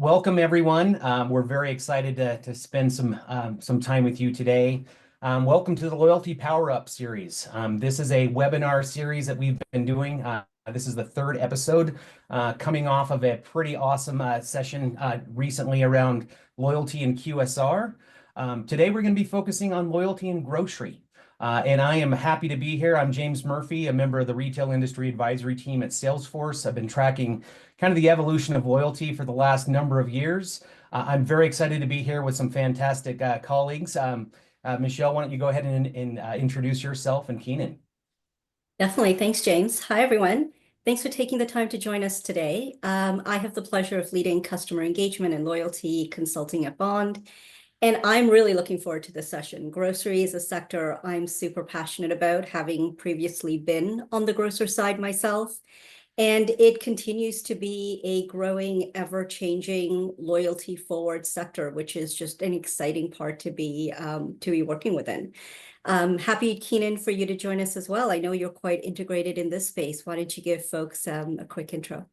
Welcome, everyone. We're very excited to spend some time with you today. Welcome to the Loyalty Power Up series. This is a webinar series that we've been doing. This is the third episode, coming off of a pretty awesome session recently around loyalty and QSR. Today, we're going to be focusing on loyalty and grocery. And I am happy to be here. I'm James Murphy, a member of the Retail Industry Advisory Team at Salesforce. I've been tracking kind of the evolution of loyalty for the last number of years. I'm very excited to be here with some fantastic colleagues. Michelle, why don't you go ahead and introduce yourself, and Keenan? Definitely. Thanks, James. Hi, everyone. Thanks for taking the time to join us today. I have the pleasure of leading customer engagement and loyalty consulting at Bond, and I'm really looking forward to this session. Grocery is a sector I'm super passionate about, having previously been on the grocer side myself. And it continues to be a growing, ever-changing, loyalty-forward sector, which is just an exciting part to be working within. Happy, Keenan, for you to join us as well. I know you're quite integrated in this space. Why don't you give folks a quick intro?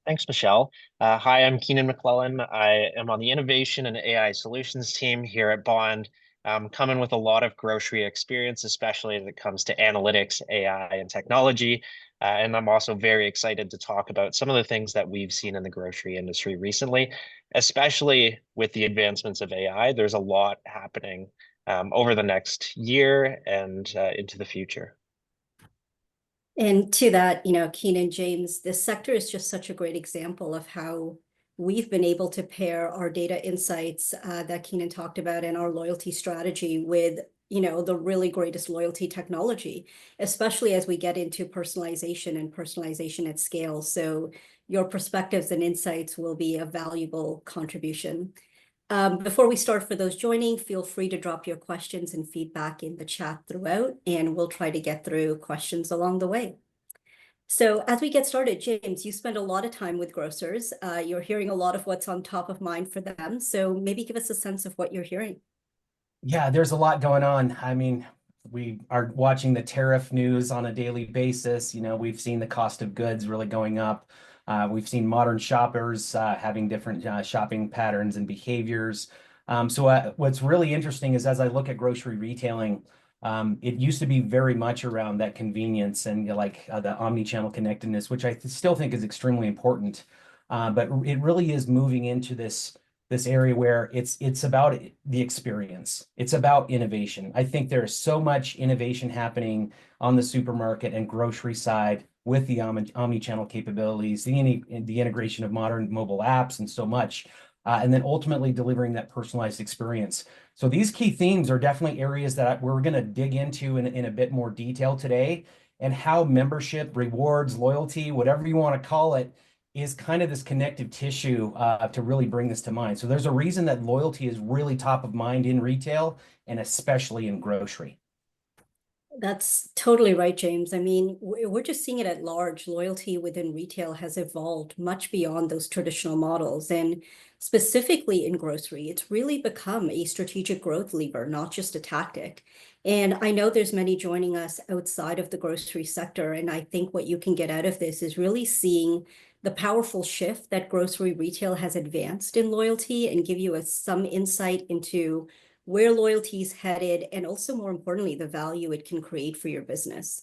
Thanks, Michelle. Hi, I'm Keenan McClellan. I am on the Innovation and AI Solutions team here at Bond, coming with a lot of grocery experience, especially as it comes to analytics, AI, and technology. And I'm also very excited to talk about some of the things that we've seen in the grocery industry recently, especially with the advancements of AI. There's a lot happening over the next year and into the future. And to that, Keenan, James, this sector is just such a great example of how we've been able to pair our data insights that Keenan talked about and our loyalty strategy with, the really greatest loyalty technology, especially as we get into personalization and personalization at scale. So your perspectives and insights will be a valuable contribution. Before we start, for those joining, feel free to drop your questions and feedback in the chat throughout, and we'll try to get through questions along the way. So as we get started, James, you spend a lot of time with grocers. You're hearing a lot of what's on top of mind for them. So maybe give us a sense of what you're hearing. Yeah, there's a lot going on. I mean, we are watching the tariff news on a daily basis. We've seen the cost of goods really going up. We've seen modern shoppers having different shopping patterns and behaviors. So what's really interesting is as I look at grocery retailing, it used to be very much around that convenience and the omni-channel connectedness, which I still think is extremely important. But it really is moving into this area where it's about the experience. It's about innovation. I think there's so much innovation happening on the supermarket and grocery side with the omni-channel capabilities, the integration of modern mobile apps and so much, and then ultimately delivering that personalized experience. So these key themes are definitely areas that we're going to dig into in a bit more detail today, and how membership, rewards, loyalty, whatever you want to call it, is kind of this connective tissue to really bring this to mind. So there's a reason that loyalty is really top of mind in retail and especially in grocery. That's totally right, James. I mean, we're just seeing it at large. Loyalty within retail has evolved much beyond those traditional models. And specifically in grocery, it's really become a strategic growth lever, not just a tactic. And I know there's many joining us outside of the grocery sector. And I think what you can get out of this is really seeing the powerful shift that grocery retail has advanced in loyalty, and give you some insight into where loyalty is headed, and also, more importantly, the value it can create for your business.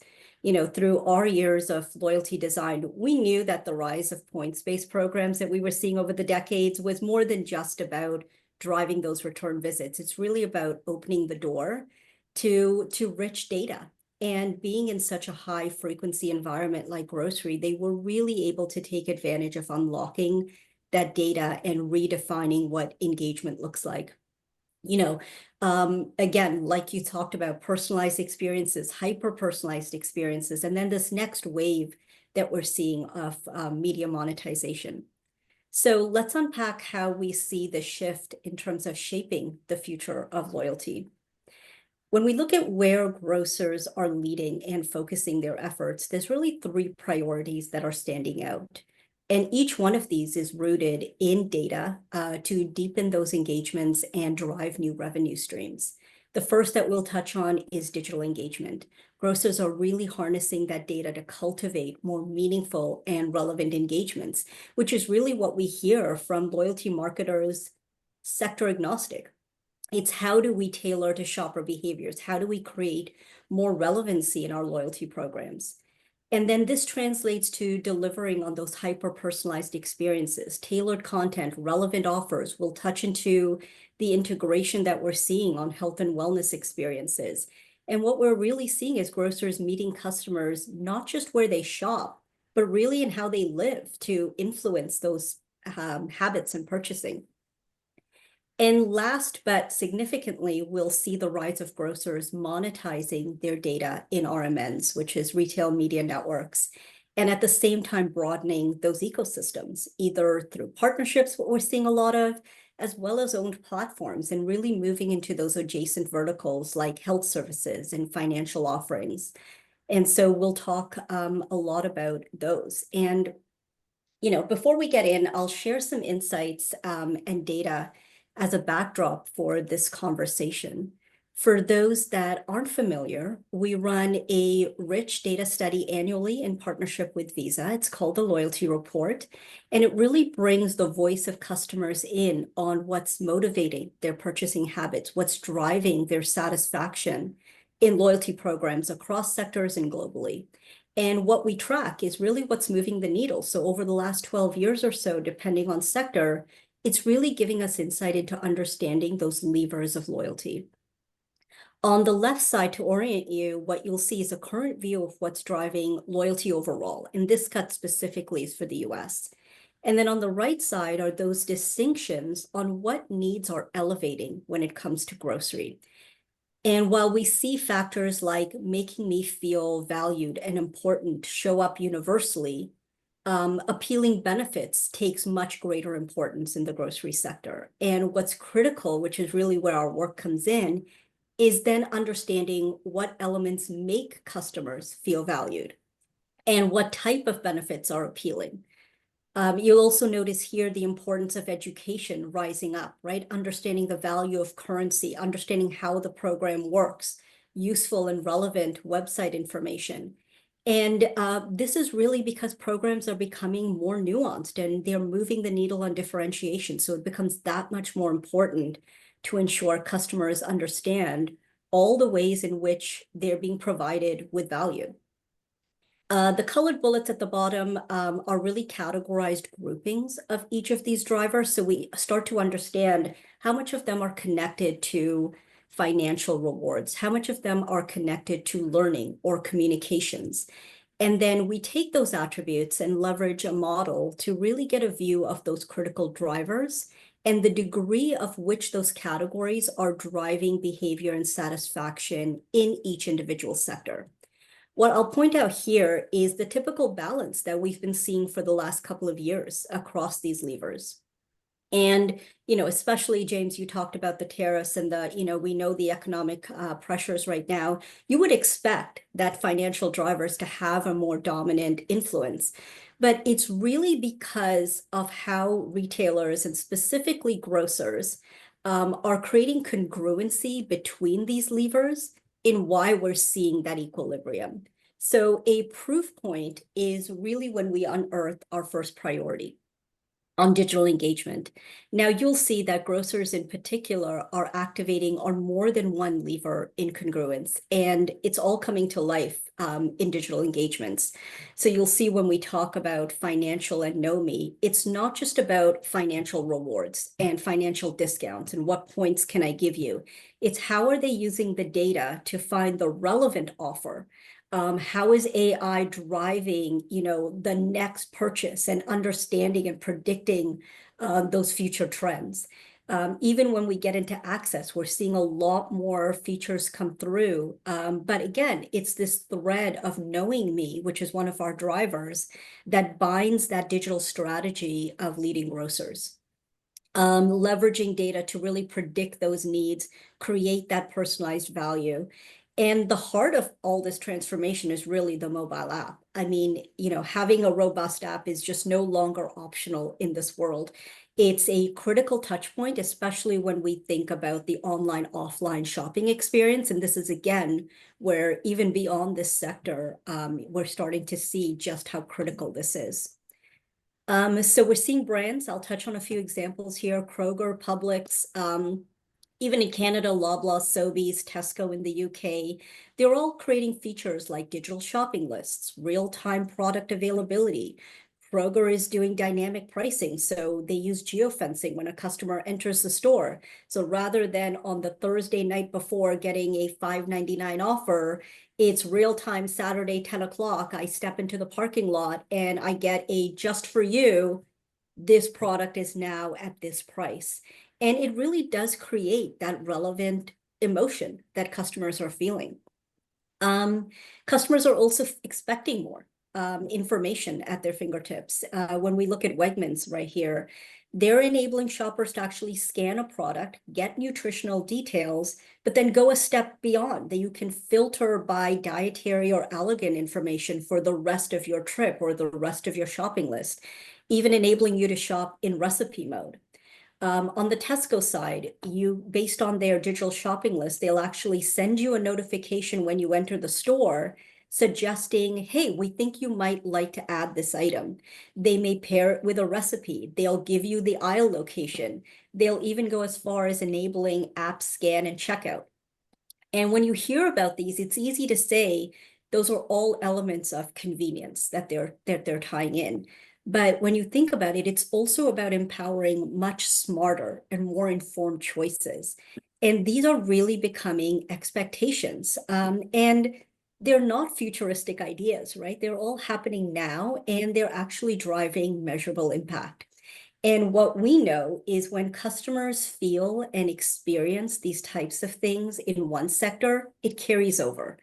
Through our years of loyalty design, we knew that the rise of points-based programs that we were seeing over the decades was more than just about driving those return visits. It's really about opening the door to rich data. And being in such a high frequency environment like grocery, they were really able to take advantage of unlocking that data and redefining what engagement looks like. Again, like you talked about, personalized experiences, hyper-personalized experiences, and then this next wave that we're seeing of media monetization. So let's unpack how we see the shift in terms of shaping the future of loyalty. When we look at where grocers are leading and focusing their efforts, there's really three priorities that are standing out. And each one of these is rooted in data to deepen those engagements and drive new revenue streams. The first that we'll touch on is digital engagement. grocers are really harnessing that data to cultivate more meaningful and relevant engagements, which is really what we hear from loyalty marketers, sector agnostic. It's how do we tailor to shopper behaviors? How do we create more relevancy in our loyalty programs? And then this translates to delivering on those hyper-personalized experiences, tailored content, relevant offers. We'll touch into the integration that we're seeing on health and wellness experiences. And what we're really seeing is grocers meeting customers, not just where they shop, but really in how they live to influence those habits and purchasing. And last but significantly, we'll see the rise of grocers monetizing their data in RMNs, which is retail media networks, and at the same time broadening those ecosystems, either through partnerships, what we're seeing a lot of, as well as owned platforms, and really moving into those adjacent verticals like health services and financial offerings. And so we'll talk a lot about those. And before we get in, I'll share some insights and data as a backdrop for this conversation. For those that aren't familiar, we run a rich data study annually in partnership with Visa. It's called the Loyalty Report, and it really brings the voice of customers in on what's motivating their purchasing habits, what's driving their satisfaction in loyalty programs across sectors and globally. And what we track is really what's moving the needle. So over the last 12 years or so, depending on sector, it's really giving us insight into understanding those levers of loyalty. On the left side, to orient you, what you'll see is a current view of what's driving loyalty overall. And this cut specifically is for the US. And then on the right side are those distinctions on what needs are elevating when it comes to grocery. And while we see factors like making me feel valued and important show up universally, appealing benefits takes much greater importance in the grocery sector. And what's critical, which is really where our work comes in, is then understanding what elements make customers feel valued and what type of benefits are appealing. You'll also notice here the importance of education rising up, right? Understanding the value of currency, understanding how the program works, useful and relevant website information. And this is really because programs are becoming more nuanced and they're moving the needle on differentiation. So it becomes that much more important to ensure customers understand all the ways in which they're being provided with value. The colored bullets at the bottom are really categorized groupings of each of these drivers. So we start to understand how much of them are connected to financial rewards, how much of them are connected to learning or communications. And then we take those attributes and leverage a model to really get a view of those critical drivers and the degree of which those categories are driving behavior and satisfaction in each individual sector. What I'll point out here is the typical balance that we've been seeing for the last couple of years across these levers. And, especially, James, you talked about the tariffs and we know the economic pressures right now. You would expect that financial drivers to have a more dominant influence. But it's really because of how retailers and specifically grocers are creating congruency between these levers in why we're seeing that equilibrium. So a proof point is really when we unearth our first priority on digital engagement. Now you'll see that grocers in particular are activating on more than one lever in congruence, and it's all coming to life in digital engagements. So you'll see when we talk about financial and know me, it's not just about financial rewards and financial discounts and what points can I give you. It's how are they using the data to find the relevant offer. How is AI driving, the next purchase and understanding and predicting those future trends? Even when we get into access, we're seeing a lot more features come through. But again, it's this thread of knowing me, which is one of our drivers, that binds that digital strategy of leading grocers. Leveraging data to really predict those needs, create that personalized value. And the heart of all this transformation is really the mobile app. I mean, having a robust app is just no longer optional in this world. It's a critical touch point, especially when we think about the online offline shopping experience. And this is again where even beyond this sector, we're starting to see just how critical this is. So we're seeing brands, I'll touch on a few examples here, Kroger, Publix, even in Canada, Loblaw, Sobeys, Tesco in the UK, they're all creating features like digital shopping lists, real-time product availability. Kroger is doing dynamic pricing, so they use geofencing when a customer enters the store. So rather than on the Thursday night before getting a $5.99 offer, it's real-time Saturday, 10 o'clock, I step into the parking lot and I get a just for you, this product is now at this price. And it really does create that relevant emotion that customers are feeling. Customers are also expecting more information at their fingertips. When we look at Wegmans right here, they're enabling shoppers to actually scan a product, get nutritional details, but then go a step beyond that you can filter by dietary or allergen information for the rest of your trip or the rest of your shopping list, even enabling you to shop in recipe mode. On the Tesco side, based on their digital shopping list, they'll actually send you a notification when you enter the store suggesting, hey, we think you might like to add this item. They may pair it with a recipe. They'll give you the aisle location. They'll even go as far as enabling app scan and checkout. And when you hear about these, it's easy to say those are all elements of convenience that they're tying in. But when you think about it, it's also about empowering much smarter and more informed choices. And these are really becoming expectations. And they're not futuristic ideas, right? They're all happening now, and they're actually driving measurable impact. And what we know is when customers feel and experience these types of things in one sector, it carries over.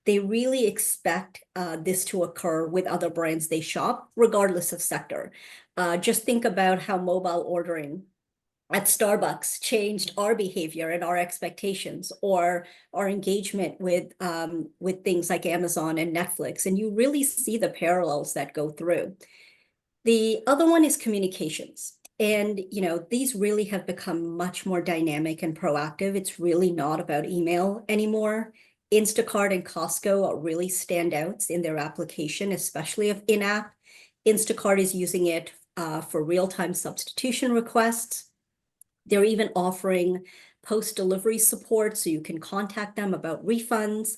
They really expect this to occur with other brands they shop, regardless of sector. Just think about how mobile ordering at Starbucks changed our behavior and our expectations, or our engagement with things like Amazon and Netflix. And you really see the parallels that go through. The other one is communications. And, these really have become much more dynamic and proactive. It's really not about email anymore. Instacart and Costco are really standouts in their application, especially of in-app. Instacart is using it for real-time substitution requests. They're even offering post-delivery support so you can contact them about refunds.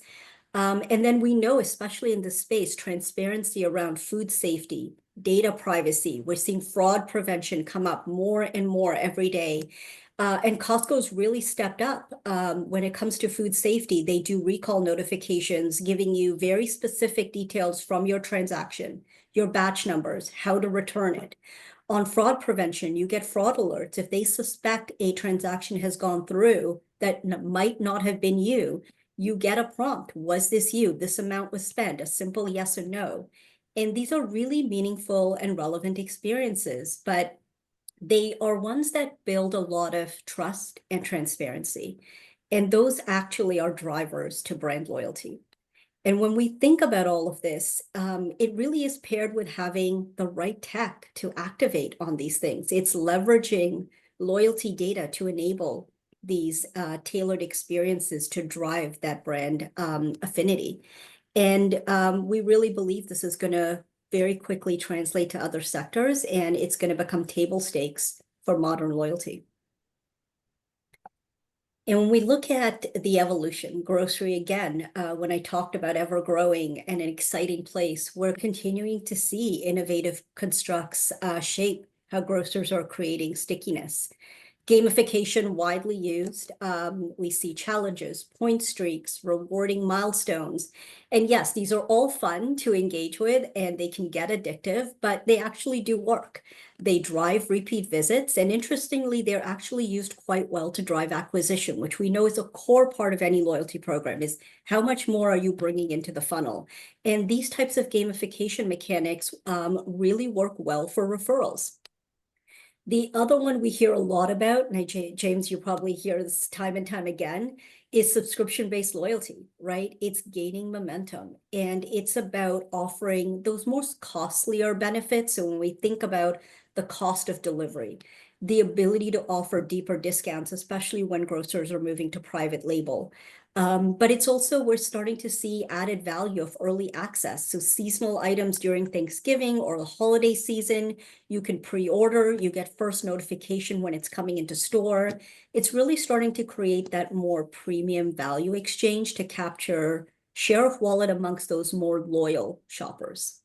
And then we know, especially in this space, transparency around food safety, data privacy. We're seeing fraud prevention come up more and more every day. And Costco's really stepped up when it comes to food safety. They do recall notifications, giving you very specific details from your transaction, your batch numbers, how to return it. On fraud prevention, you get fraud alerts. If they suspect a transaction has gone through that might not have been you get a prompt. Was this you? This amount was spent, a simple yes or no. And these are really meaningful and relevant experiences, but they are ones that build a lot of trust and transparency. And those actually are drivers to brand loyalty. And when we think about all of this, it really is paired with having the right tech to activate on these things. It's leveraging loyalty data to enable these tailored experiences to drive that brand affinity. And we really believe this is going to very quickly translate to other sectors, and it's going to become table stakes for modern loyalty. And when we look at the evolution, grocery again, when I talked about ever growing and an exciting place, we're continuing to see innovative constructs shape how grocers are creating stickiness. Gamification widely used. We see challenges, point streaks, rewarding milestones. And yes, these are all fun to engage with and they can get addictive, but they actually do work. They drive repeat visits. And interestingly, they're actually used quite well to drive acquisition, which we know is a core part of any loyalty program, is how much more are you bringing into the funnel? And these types of gamification mechanics really work well for referrals. The other one we hear a lot about, and James, you probably hear this time and time again, is subscription-based loyalty, right? It's gaining momentum, and it's about offering those most costlier benefits. So when we think about the cost of delivery, the ability to offer deeper discounts, especially when grocers are moving to private label. But it's also, we're starting to see added value of early access. So seasonal items during Thanksgiving or the holiday season, you can pre-order, you get first notification when it's coming into store. It's really starting to create that more premium value exchange to capture share of wallet amongst those more loyal shoppers.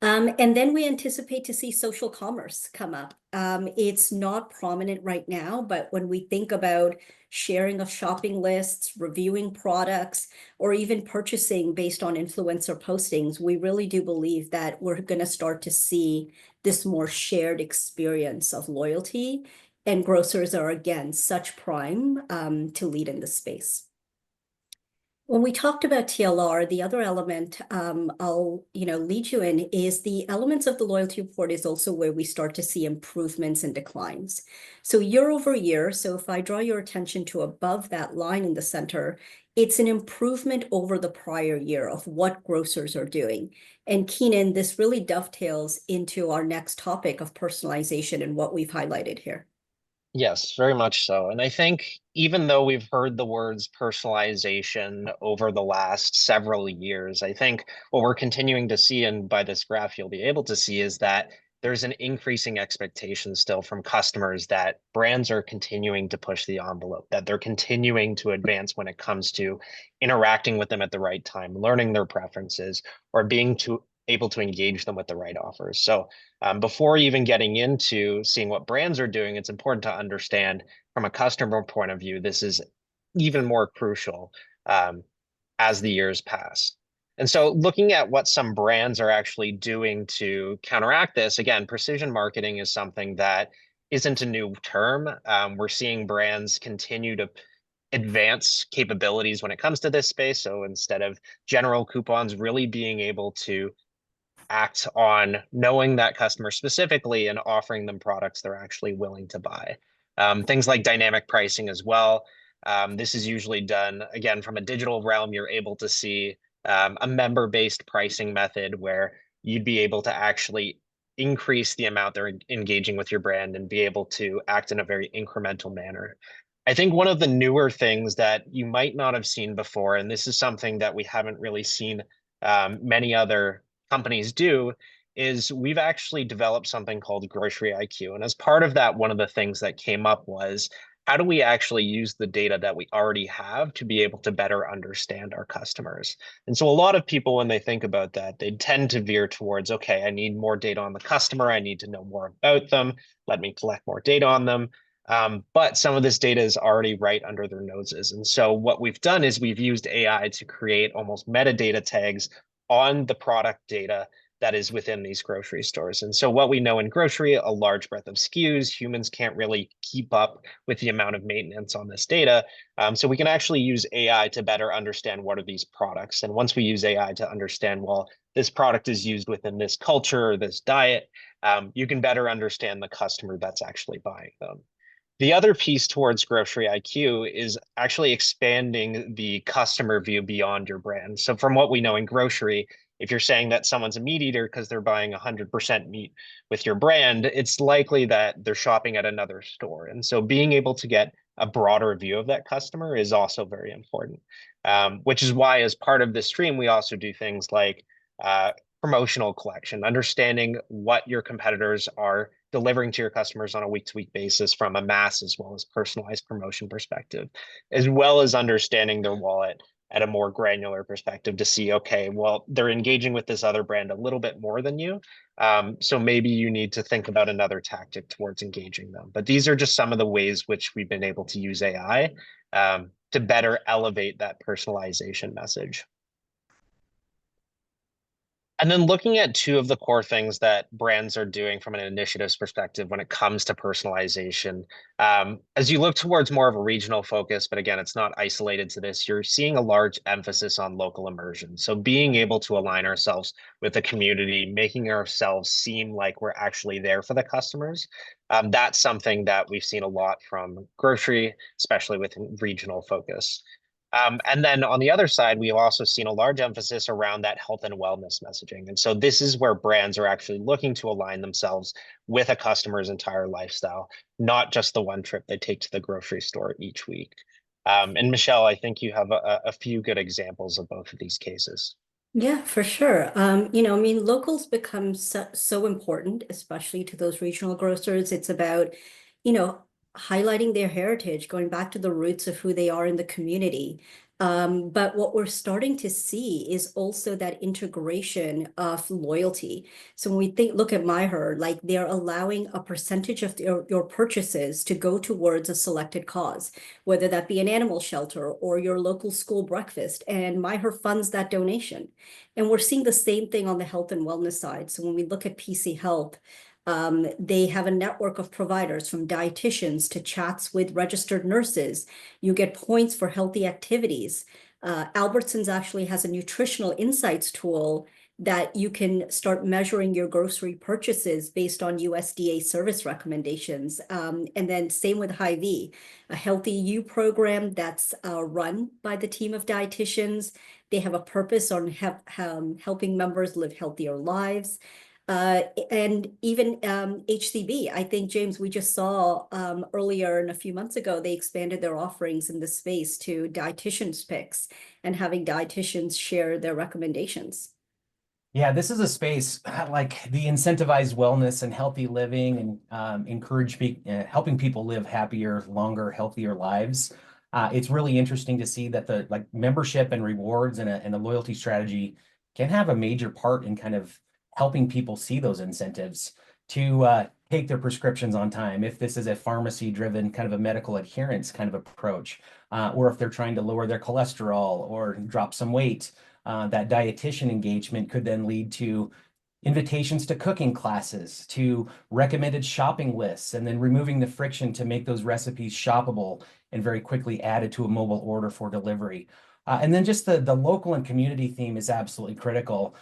And then we anticipate to see social commerce come up. It's not prominent right now, but when we think about sharing of shopping lists, reviewing products, or even purchasing based on influencer postings, we really do believe that we're going to start to see this more shared experience of loyalty. And grocers are, again, such prime to lead in this space. When we talked about TLR, the other element I'll lead you in is the elements of the loyalty report is also where we start to see improvements and declines. So year over year, so if I draw your attention to above that line in the center, it's an improvement over the prior year of what grocers are doing. And Keenan, this really dovetails into our next topic of personalization and what we've highlighted here. Yes, very much so. And I think even though we've heard the words personalization over the last several years, I think what we're continuing to see, and by this graph you'll be able to see, is that there's an increasing expectation still from customers that brands are continuing to push the envelope, that they're continuing to advance when it comes to interacting with them at the right time, learning their preferences, or being able to engage them with the right offers. So before even getting into seeing what brands are doing, it's important to understand from a customer point of view, this is even more crucial as the years pass. And so looking at what some brands are actually doing to counteract this, again, precision marketing is something that isn't a new term. We're seeing brands continue to advance capabilities when it comes to this space. So instead of general coupons, really being able to act on knowing that customer specifically and offering them products they're actually willing to buy. Things like dynamic pricing as well. This is usually done, again, from a digital realm. You're able to see a member-based pricing method where you'd be able to actually increase the amount they're engaging with your brand and be able to act in a very incremental manner. I think one of the newer things that you might not have seen before, and this is something that we haven't really seen many other companies do, is we've actually developed something called Grocery IQ. And as part of that, one of the things that came up was how do we actually use the data that we already have to be able to better understand our customers? And so a lot of people, when they think about that, they tend to veer towards, okay, I need more data on the customer. I need to know more about them. Let me collect more data on them. But some of this data is already right under their noses. And so what we've done is we've used AI to create almost metadata tags on the product data that is within these grocery stores. And so what we know in grocery, a large breadth of SKUs, humans can't really keep up with the amount of maintenance on this data. So we can actually use AI to better understand what are these products. And once we use AI to understand, well, this product is used within this culture or this diet, you can better understand the customer that's actually buying them. The other piece towards Grocery IQ is actually expanding the customer view beyond your brand. So from what we know in grocery, if you're saying that someone's a meat eater because they're buying 100% meat with your brand, it's likely that they're shopping at another store. And so being able to get a broader view of that customer is also very important, which is why as part of this stream, we also do things like promotional collection, understanding what your competitors are delivering to your customers on a week-to-week basis from a mass as well as personalized promotion perspective, as well as understanding their wallet at a more granular perspective to see, okay, well, they're engaging with this other brand a little bit more than you. So maybe you need to think about another tactic towards engaging them. But these are just some of the ways which we've been able to use AI to better elevate that personalization message. And then looking at two of the core things that brands are doing from an initiatives perspective when it comes to personalization, as you look towards more of a regional focus, but again, it's not isolated to this, you're seeing a large emphasis on local immersion. So being able to align ourselves with the community, making ourselves seem like we're actually there for the customers, that's something that we've seen a lot from grocery, especially with regional focus. And then on the other side, we've also seen a large emphasis around that health and wellness messaging. And so this is where brands are actually looking to align themselves with a customer's entire lifestyle, not just the one trip they take to the grocery store each week. And Michelle, I think you have a few good examples of both of these cases. Yeah, for sure. I mean, locals become so important, especially to those regional grocers. It's about, you know, highlighting their heritage, going back to the roots of who they are in the community. But what we're starting to see is also that integration of loyalty. So when we look at MyHer, like they're allowing a percentage of your purchases to go towards a selected cause, whether that be an animal shelter or your local school breakfast, and MyHer funds that donation. And we're seeing the same thing on the health and wellness side. So when we look at PC Health, they have a network of providers from dietitians to chats with registered nurses. You get points for healthy activities. Albertsons actually has a nutritional insights tool that you can start measuring your grocery purchases based on USDA service recommendations. And then same with Hy-Vee, a Healthy You program that's run by the team of dietitians. They have a purpose on helping members live healthier lives. And even HCB, I think, James, we just saw earlier and a few months ago, they expanded their offerings in the space to dietitians picks and having dietitians share their recommendations. Yeah, this is a space like the incentivized wellness and healthy living and helping people live happier, longer, healthier lives. It's really interesting to see that the like membership and rewards and a loyalty strategy can have a major part in kind of helping people see those incentives to take their prescriptions on time. If this is a pharmacy-driven kind of a medical adherence kind of approach, or if they're trying to lower their cholesterol or drop some weight. That dietitian engagement could then lead to invitations to cooking classes, to recommended shopping lists, and then removing the friction to make those recipes shoppable and very quickly added to a mobile order for delivery. And then just the local and community theme is absolutely critical.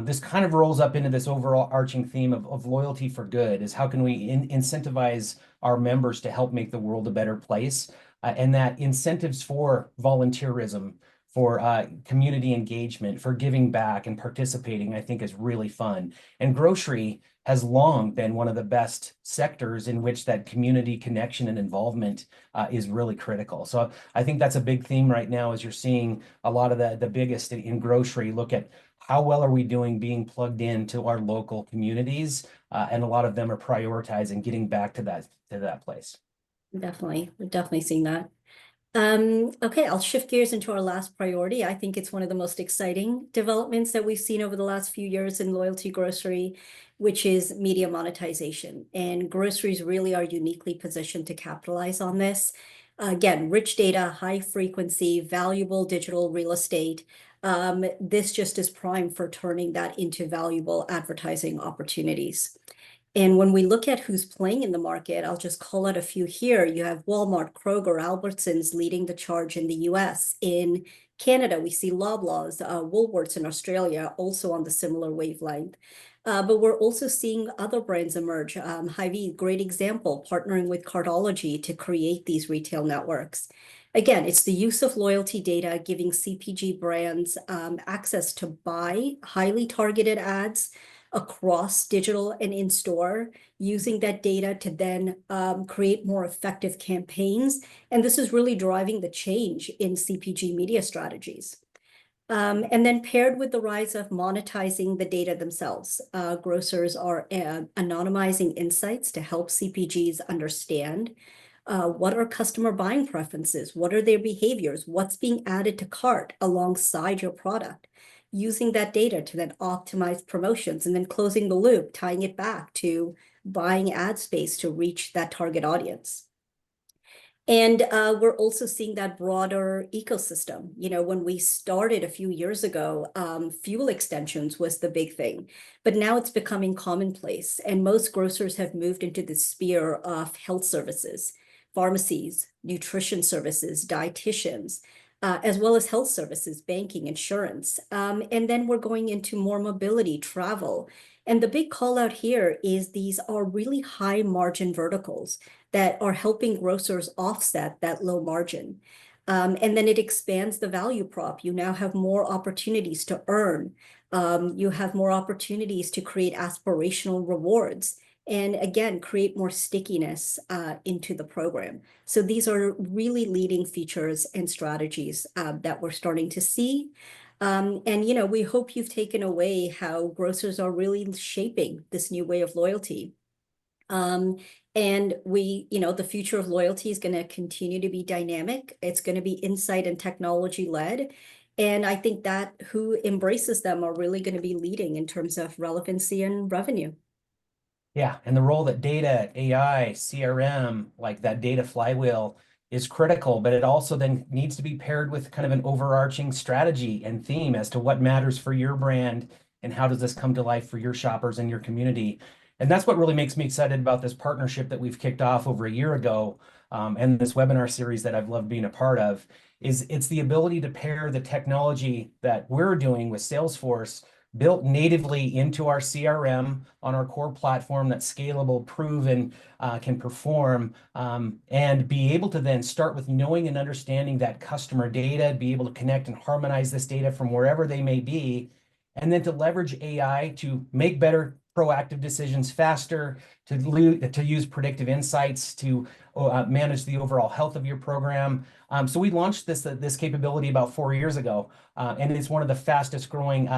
This kind of rolls up into this overall arching theme of loyalty for good is how can we incentivize our members to help make the world a better place? And that incentives for volunteerism, for community engagement, for giving back and participating, I think is really fun. And grocery has long been one of the best sectors in which that community connection and involvement is really critical. So I think that's a big theme right now as you're seeing a lot of the biggest in grocery look at how well are we doing being plugged into our local communities, and a lot of them are prioritizing getting back to that place. Definitely, we're definitely seeing that. Okay, I'll shift gears into our last priority. I think it's one of the most exciting developments that we've seen over the last few years in loyalty grocery, which is media monetization. And groceries really are uniquely positioned to capitalize on this. Again, rich data, high frequency, valuable digital real estate. This just is prime for turning that into valuable advertising opportunities. And when we look at who's playing in the market, I'll just call out a few here. You have Walmart, Kroger, Albertsons leading the charge in the US. In Canada, we see Loblaws, Woolworths in Australia, also on the similar wavelength. But we're also seeing other brands emerge. Hy-Vee, great example, partnering with Cartology to create these retail networks. Again, it's the use of loyalty data, giving CPG brands access to buy highly targeted ads across digital and in-store, using that data to then create more effective campaigns. And this is really driving the change in CPG media strategies. And then paired with the rise of monetizing the data themselves, grocers are anonymizing insights to help CPGs understand what are customer buying preferences, what are their behaviors, what's being added to cart alongside your product, using that data to then optimize promotions and then closing the loop, tying it back to buying ad space to reach that target audience. And we're also seeing that broader ecosystem. You know, when we started a few years ago, fuel extensions was the big thing, but now it's becoming commonplace. And most grocers have moved into the sphere of health services, pharmacies, nutrition services, dietitians, as well as health services, banking, insurance. And then we're going into more mobility, travel. And the big call out here is these are really high margin verticals that are helping grocers offset that low margin. And then it expands the value prop. You now have more opportunities to earn. You have more opportunities to create aspirational rewards. And again, create more stickiness into the program. So these are really leading features and strategies that we're starting to see. And, you know, we hope you've taken away how grocers are really shaping this new way of loyalty. And we, you know, the future of loyalty is going to continue to be dynamic. It's going to be insight and technology led. And I think that who embraces them are really going to be leading in terms of relevancy and revenue. Yeah, and the role that data, AI, CRM, like that data flywheel is critical, but it also then needs to be paired with kind of an overarching strategy and theme as to what matters for your brand and how does this come to life for your shoppers and your community. And that's what really makes me excited about this partnership that we've kicked off over a year ago, and this webinar series that I've loved being a part of, is it's the ability to pair the technology that we're doing with Salesforce built natively into our CRM on our core platform that's scalable, proven, can perform, and be able to then start with knowing and understanding that customer data, be able to connect and harmonize this data from wherever they may be, and then to leverage AI to make better proactive decisions faster, to use predictive insights to manage the overall health of your program. So we launched this capability about 4 years ago, and it's one of the fastest growing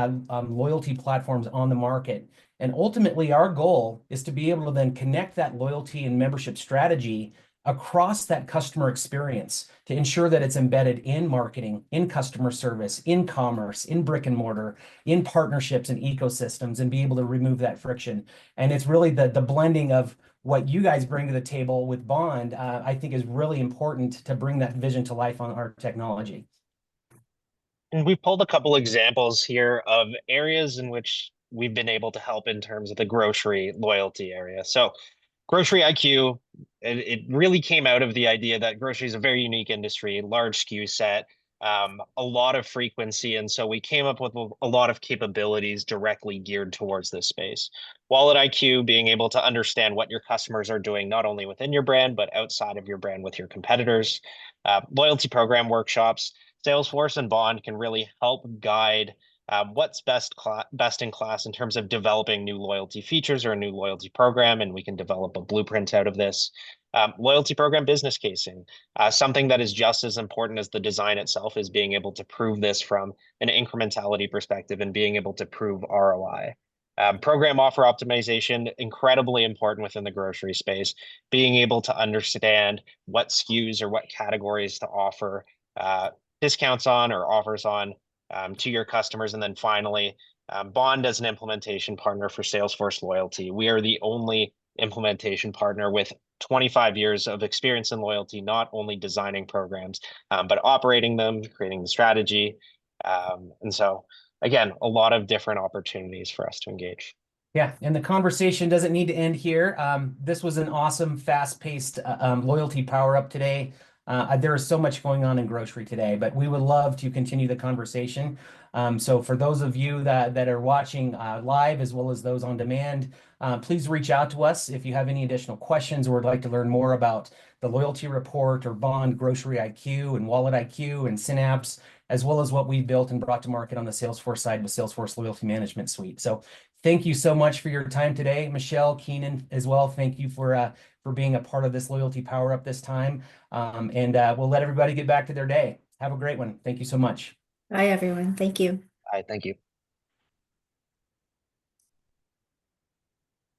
loyalty platforms on the market. And ultimately, our goal is to be able to then connect that loyalty and membership strategy across that customer experience to ensure that it's embedded in marketing, in customer service, in commerce, in brick and mortar, in partnerships and ecosystems, and be able to remove that friction. And it's really the blending of what you guys bring to the table with Bond, I think is really important to bring that vision to life on our technology. And we pulled a couple examples here of areas in which we've been able to help in terms of the grocery loyalty area. So Grocery IQ, it really came out of the idea that grocery is a very unique industry, large SKU set, a lot of frequency. And so we came up with a lot of capabilities directly geared towards this space. Wallet IQ, being able to understand what your customers are doing, not only within your brand, but outside of your brand with your competitors. Loyalty program workshops, Salesforce and Bond can really help guide what's best in class in terms of developing new loyalty features or a new loyalty program, and we can develop a blueprint out of this. Loyalty program business casing, something that is just as important as the design itself is being able to prove this from an incrementality perspective and being able to prove ROI. Program offer optimization, incredibly important within the grocery space, being able to understand what SKUs or what categories to offer discounts on or offers on to your customers. And then finally, Bond as an implementation partner for Salesforce Loyalty. We are the only implementation partner with 25 years of experience in loyalty, not only designing programs, but operating them, creating the strategy. And so, again, a lot of different opportunities for us to engage. Yeah, and the conversation doesn't need to end here. This was an awesome, fast-paced loyalty power-up today. There is so much going on in grocery today, but we would love to continue the conversation. So for those of you that are watching live as well as those on demand, please reach out to us if you have any additional questions or would like to learn more about the loyalty report or Bond, Grocery IQ, and Wallet IQ and Synapse, as well as what we've built and brought to market on the Salesforce side with Salesforce Loyalty Management Suite. So thank you so much for your time today, Michelle, Keenan as well. Thank you for being a part of this loyalty power up this time. And we'll let everybody get back to their day. Have a great one. Thank you so much. Bye, everyone. Thank you. All right, thank you.